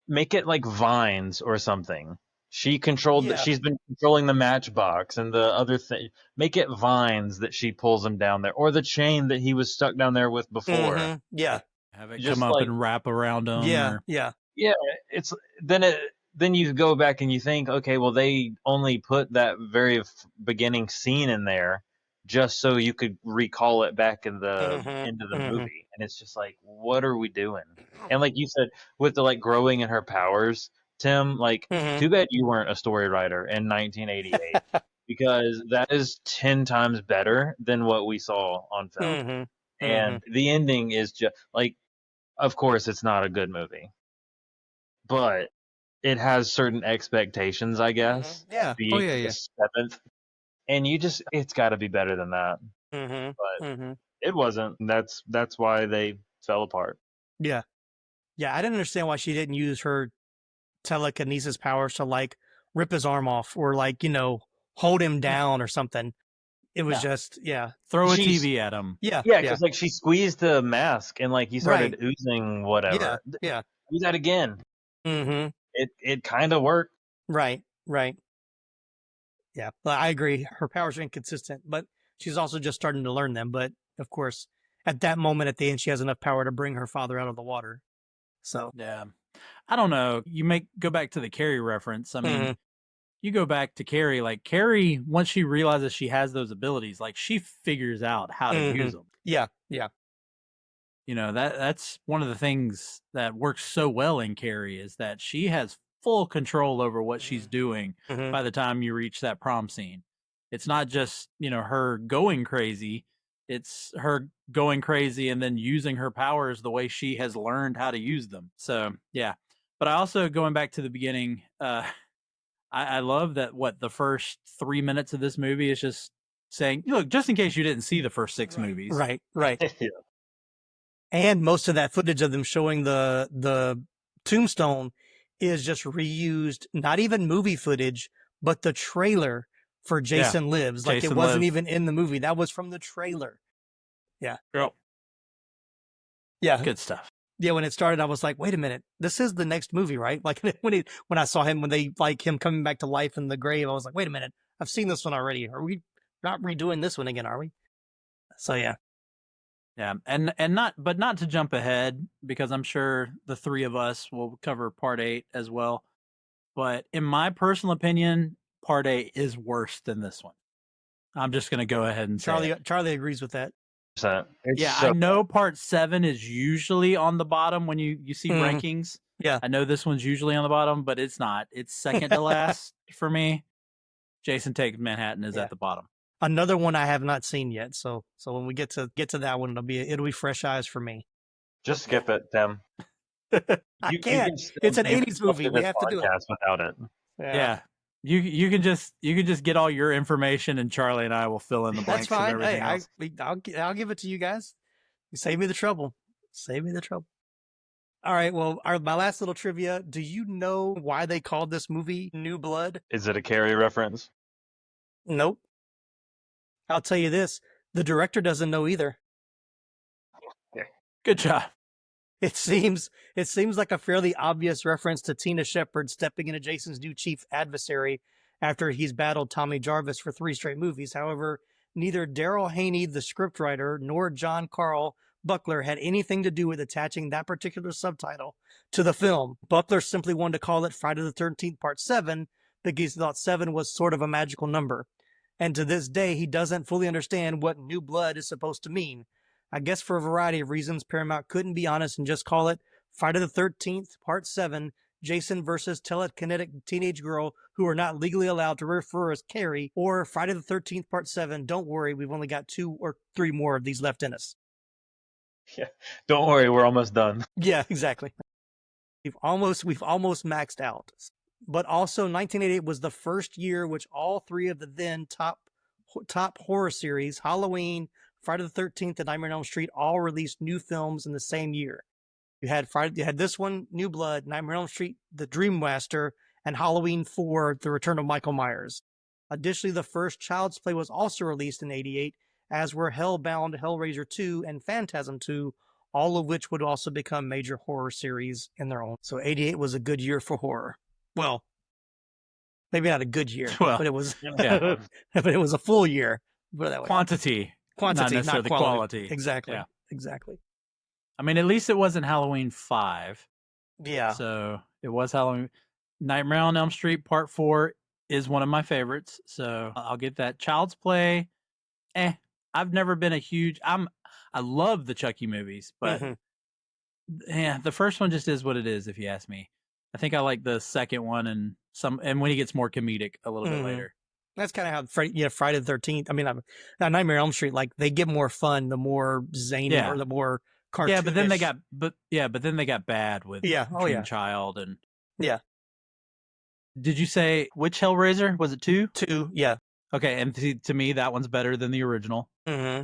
make it like Vines or something. She controlled. Yeah. She's been controlling the matchbox and the other thing. Make it Vines that she pulls him down there, or the chain that he was stuck down there with before. Mm-hmm. Yeah. Have it Just come up like- and wrap around him. Yeah. or- Yeah. Yeah, it's then you go back and you think, okay, well they only put that very beginning scene in there just so you could recall it back in the end of the movie, and it's just like, what are we doing? And like you said, with the like growing in her powers, Tim, like too bad you weren't a story writer in 1988 because that is 10 times better than what we saw on film. And the ending is just like, of course it's not a good movie, but it has certain expectations, I guess. Yeah. Being the seventh, and it's got to be better than that. But it wasn't. That's why they fell apart. Yeah. Yeah. I didn't understand why she didn't use her telekinesis powers to like rip his arm off or like, hold him down or something. It was just, Throw a TV at him. Yeah. Yeah, because like she squeezed the mask and like he started Right. oozing whatever. Yeah. Do that again. Mm-hmm. It kind of worked. Right. Yeah. But I agree. Her powers are inconsistent, but she's also just starting to learn them. But of course, at that moment at the end, she has enough power to bring her father out of the water. So, Yeah. I don't know. You go back to the Carrie reference. I mean, you go back to Carrie, like Carrie, once she realizes she has those abilities, like she figures out how to use them. yeah. That's one of the things that works so well in Carrie is that she has full control over what she's doing by the time you reach that prom scene. It's not just, her going crazy. It's her going crazy and then using her powers the way she has learned how to use them. So, yeah. But I also, going back to the beginning, I love that the first 3 minutes of this movie is just saying, look, just in case you didn't see the first 6 movies. Right. Yeah. And most of that footage of them showing the tombstone is just reused, not even movie footage, but the trailer for Jason Lives. Like Jason it wasn't Lives. even in the movie. That was from the trailer. Yeah. Yep. Yeah. Good stuff. Yeah, when it started, I was like, wait a minute, this is the next movie, right? Like when I saw him, when they like him coming back to life in the grave, I was like, wait a minute, I've seen this one already. Are we not redoing this one again, are we? So yeah. Yeah. And not to jump ahead, because I'm sure the three of us will cover part 8 as well. But in my personal opinion, part 8 is worse than this one. I'm just going to go ahead and say it. Charlie agrees with that. I know part 7 is usually on the bottom when you see rankings. Yeah. I know this one's usually on the bottom, but it's not. It's second to last for me. Jason Takes Manhattan is at the bottom. Another one I have not seen yet. So when we get to that one, it'll be fresh eyes for me. Just skip it, Tim. I can't. It's an 80s movie. We have to do it without it. Yeah. You can just get all your information, and Charlie and I will fill in the blanks. That's fine. Of everything else. I'll give it to you guys. Save me the trouble. All right. Well, my last little trivia. Do you know why they called this movie New Blood? Is it a Carrie reference? Nope. I'll tell you this. The director doesn't know either. Good job. It seems like a fairly obvious reference to Tina Shepard stepping into Jason's new chief adversary after he's battled Tommy Jarvis for 3 straight movies. However, neither Daryl Haney, the scriptwriter, nor John Carl Buckler had anything to do with attaching that particular subtitle to the film. Buckler simply wanted to call it Friday the 13th Part 7 because he thought 7 was sort of a magical number. And to this day, he doesn't fully understand what New Blood is supposed to mean. I guess for a variety of reasons, Paramount couldn't be honest and just call it Friday the 13th, Part 7, Jason versus telekinetic teenage girl who are not legally allowed to refer as Carrie, or Friday the 13th, Part 7, don't worry, we've only got 2 or 3 more of these left in us. Yeah, don't worry, we're almost done. Yeah, exactly. We've almost maxed out. But also, 1988 was the first year which all 3 of the then top top horror series, Halloween, Friday the 13th, and Nightmare on Elm Street all released new films in the same year. You had this one, New Blood, Nightmare on Elm Street, The Dream Master, and Halloween 4, The Return of Michael Myers. Additionally, the first Child's Play was also released in 1988, as were Hellbound, Hellraiser 2, and Phantasm 2, all of which would also become major horror series in their own. So 1988 was a good year for horror. Well, maybe not a good year, but it was but it was a full year. Put it that way. Quantity, not necessarily quality. Exactly. Yeah. Exactly. I mean, at least it wasn't Halloween 5. Yeah. So it was Halloween. Nightmare on Elm Street Part 4 is one of my favorites. So I'll get that. Child's Play. I've never been a huge, I love the Chucky movies, but yeah, the first one just is what it is, if you ask me. I think I like the second one and when he gets more comedic a little bit later. That's kind of how Friday the 13th. I mean, Nightmare on Elm Street, like they get more fun the more zany or the more cartoonish. Yeah, but then they got bad with Child and Did you say which Hellraiser? Was it 2? 2, yeah. Okay, and to me that one's better than the original. Mm-hmm.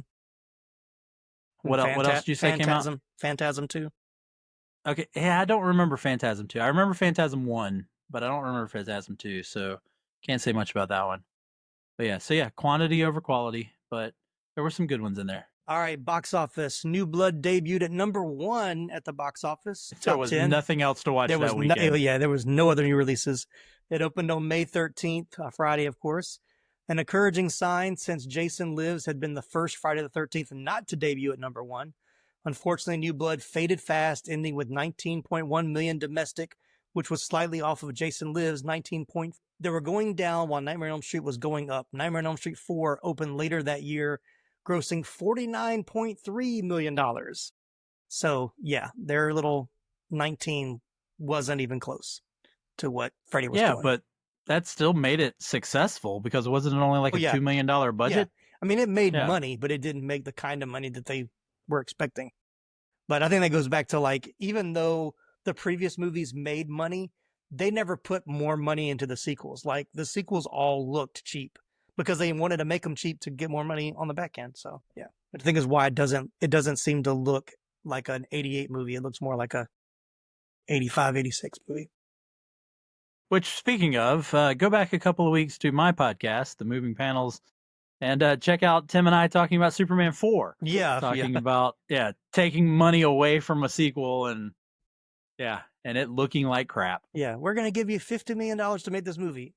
What else did you say came out? Phantasm 2. Okay, yeah, I don't remember Phantasm 2. I remember Phantasm 1, but I don't remember Phantasm 2, so can't say much about that one. But yeah, quantity over quality, but there were some good ones in there. All right, box office. New Blood debuted at number 1 at the box office. There was 10. Nothing else to watch that weekend. There was no other new releases. It opened on May 13th, Friday, of course. An encouraging sign, since Jason Lives had been the first Friday the 13th not to debut at number 1. Unfortunately, New Blood faded fast, ending with 19.1 million domestic, which was slightly off of Jason Lives' 19. They were going down while Nightmare on Elm Street was going up. Nightmare on Elm Street 4 opened later that year, grossing $49.3 million. So, yeah, their little 19 wasn't even close to what Freddy was doing. Yeah, but that still made it successful because it wasn't only like a $2 million budget. Yeah. I mean, it made money, but it didn't make the kind of money that they were expecting. But I think that goes back to, like, even though the previous movies made money, they never put more money into the sequels. Like, the sequels all looked cheap because they wanted to make them cheap to get more money on the back end. So, yeah. But the thing is why it doesn't seem to look like an 88 movie. It looks more like a 85, 86 movie. Which, speaking of, go back a couple of weeks to my podcast, The Moving Panels, and check out Tim and I talking about Superman 4. Yeah. Talking about, taking money away from a sequel and it looking like crap. Yeah, we're going to give you $50 million to make this movie.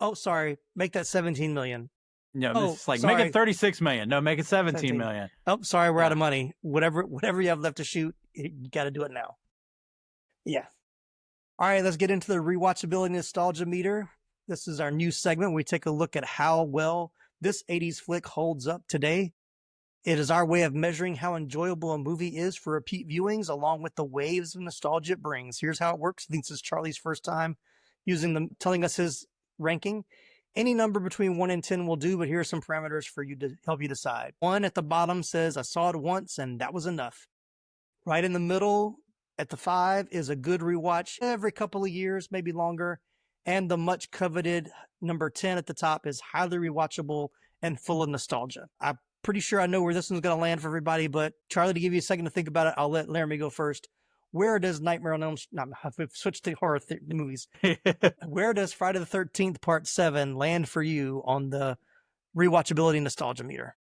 Oh, sorry, make that $17 million. No, it's like, make it $36 million. No, make it $17 million. Oh, sorry, we're out of money. Whatever you have left to shoot, you got to do it now. Yeah. All right, let's get into the Rewatchability Nostalgia Meter. This is our new segment where we take a look at how well this 80s flick holds up today. It is our way of measuring how enjoyable a movie is for repeat viewings, along with the waves of nostalgia it brings. Here's how it works. I think this is Charlie's first time telling us his ranking. Any number between 1 and 10 will do, but here are some parameters for you to help you decide. 1 at the bottom says, I saw it once and that was enough. Right in the middle, at the 5 is a good rewatch every couple of years, maybe longer. And the much coveted number 10 at the top is highly rewatchable and full of nostalgia. I'm pretty sure I know where this one's going to land for everybody, but Charlie, to give you a second to think about it, I'll let Laramy go first. Where does Nightmare on Elm Street, switch to horror movies. Where does Friday the 13th Part 7 land for you on the Rewatchability Nostalgia Meter?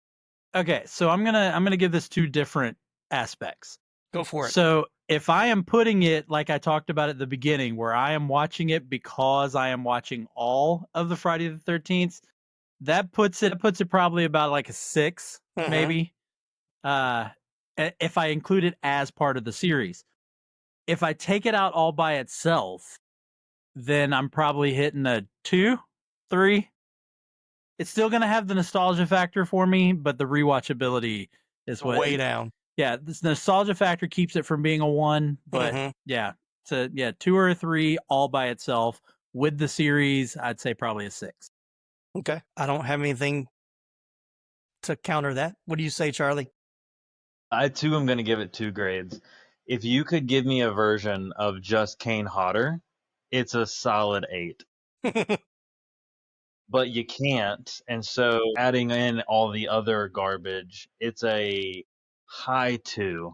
Okay, so I'm gonna give this 2 different aspects. Go for it. So if I am putting it like I talked about at the beginning, where I am watching it because I am watching all of the Friday the 13th, that puts it probably about like a 6, maybe. If I include it as part of the series. If I take it out all by itself, then I'm probably hitting a 2, 3. It's still going to have the nostalgia factor for me, but the rewatchability is way down. Yeah, this nostalgia factor keeps it from being a 1, but 2 or a 3 all by itself. With the series, I'd say probably a 6. Okay. I don't have anything to counter that. What do you say, Charlie? I too am going to give it 2 grades. If you could give me a version of just Kane Hodder, it's a solid 8. but you can't. And so adding in all the other garbage, it's a high 2,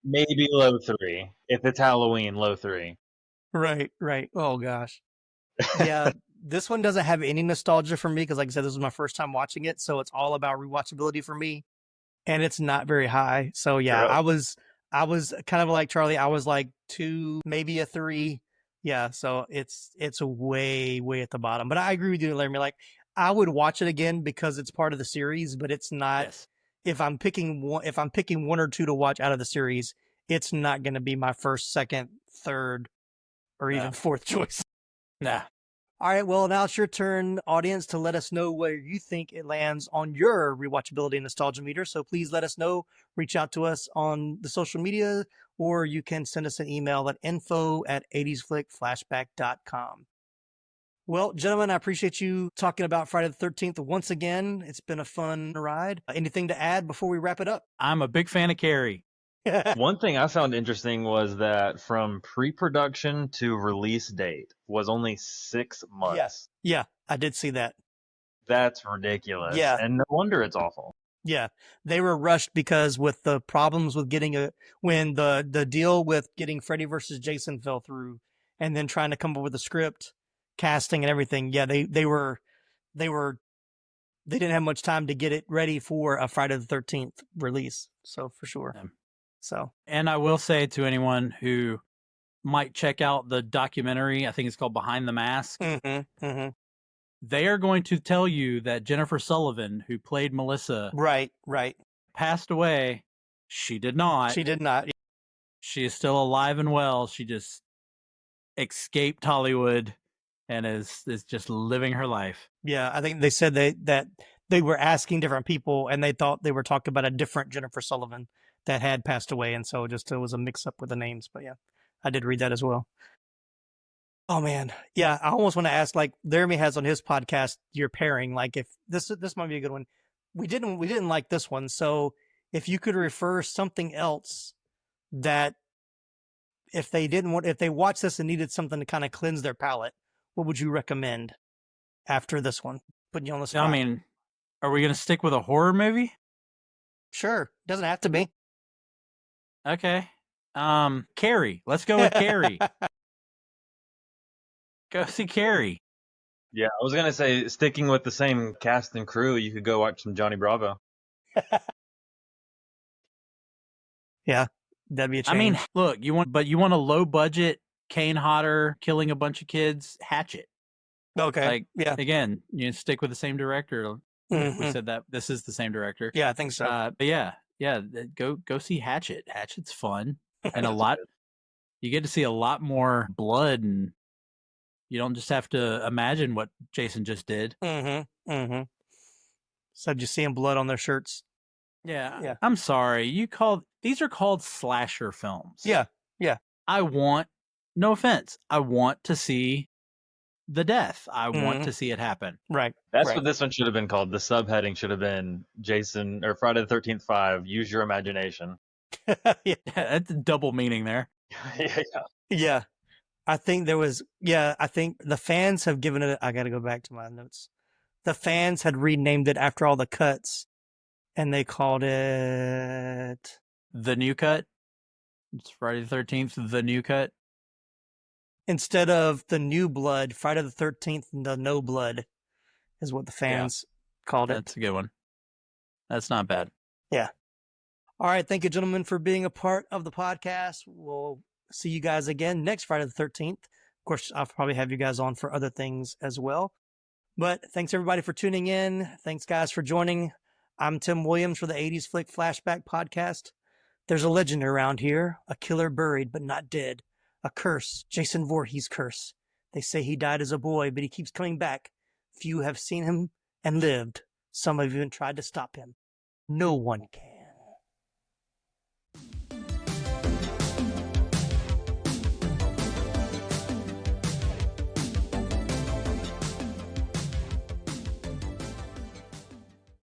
maybe low 3. If it's Halloween, low 3. Right. Oh gosh. Yeah, this one doesn't have any nostalgia for me because, like I said, this was my first time watching it, so it's all about rewatchability for me, and it's not very high. So yeah, True. I was kind of like Charlie. I was like 2, maybe a 3. Yeah, so it's way at the bottom. But I agree with you, Larry. Like, I would watch it again because it's part of the series, but it's not. Yes. If I'm picking one or two to watch out of the series, it's not going to be my first, second, third, or even fourth choice. Nah. All right, well, now it's your turn, audience, to let us know where you think it lands on your rewatchability and nostalgia meter. So please let us know. Reach out to us on the social media, or you can send us an email at info@80sflickflashback.com. Well, gentlemen, I appreciate you talking about Friday the 13th once again. It's been a fun ride. Anything to add before we wrap it up? I'm a big fan of Carrie. One thing I found interesting was that from pre-production to release date was only 6 months. Yeah, I did see that. That's ridiculous. Yeah. And no wonder it's awful. Yeah, they were rushed because with the problems with getting when the deal with getting Freddy versus Jason fell through, and then trying to come up with a script, casting, and everything. Yeah, they didn't have much time to get it ready for a Friday the 13th release. So for sure. Yeah. So, and I will say to anyone who might check out the documentary, I think it's called Behind the Mask. They are going to tell you that Jennifer Sullivan, who played Melissa, right, passed away. She did not. She did not. She is still alive and well. She just escaped Hollywood and is just living her life. Yeah, I think they said that they were asking different people, and they thought they were talking about a different Jennifer Sullivan that had passed away, and so just it was a mix up with the names. But yeah, I did read that as well. Oh man, yeah, I almost want to ask, like Laramy has on his podcast, your pairing. Like, if this might be a good one. We didn't like this one, so if you could refer something else that if they watched this and needed something to kind of cleanse their palate, what would you recommend after this one? Putting you on the spot. I mean, are we going to stick with a horror movie? Sure, doesn't have to be. Okay. Carrie. Let's go with Carrie. Go see Carrie. Yeah, I was going to say, sticking with the same cast and crew, you could go watch some Johnny Bravo. Yeah, that'd be a change. I mean, look, you want a low budget Kane Hodder killing a bunch of kids, Hatchet. Okay. Like, yeah. Again, you stick with the same director. We said that this is the same director. Yeah, I think so. But yeah, go see Hatchet. Hatchet's fun and a lot. You get to see a lot more blood, and you don't just have to imagine what Jason just did. So just seeing blood on their shirts. Yeah. I'm sorry. These are called slasher films. Yeah. No offense, I want to see the death. I want to see it happen. Right. That's what this one should have been called. The subheading should have been Jason or Friday the 13th 5. Use your imagination. Yeah, that's a double meaning there. Yeah. I think I think the fans have given it. I got to go back to my notes. The fans had renamed it after all the cuts, and they called it The New Cut. It's Friday the 13th, The New Cut. Instead of The New Blood, Friday the 13th, The No Blood is what the fans called it. That's a good one. That's not bad. Yeah. All right. Thank you, gentlemen, for being a part of the podcast. We'll see you guys again next Friday the 13th. Of course, I'll probably have you guys on for other things as well. But thanks, everybody, for tuning in. Thanks, guys, for joining. I'm Tim Williams for the 80s Flick Flashback Podcast. There's a legend around here, a killer buried but not dead. A curse, Jason Voorhees' curse. They say he died as a boy, but he keeps coming back. Few have seen him and lived. Some have even tried to stop him. No one can.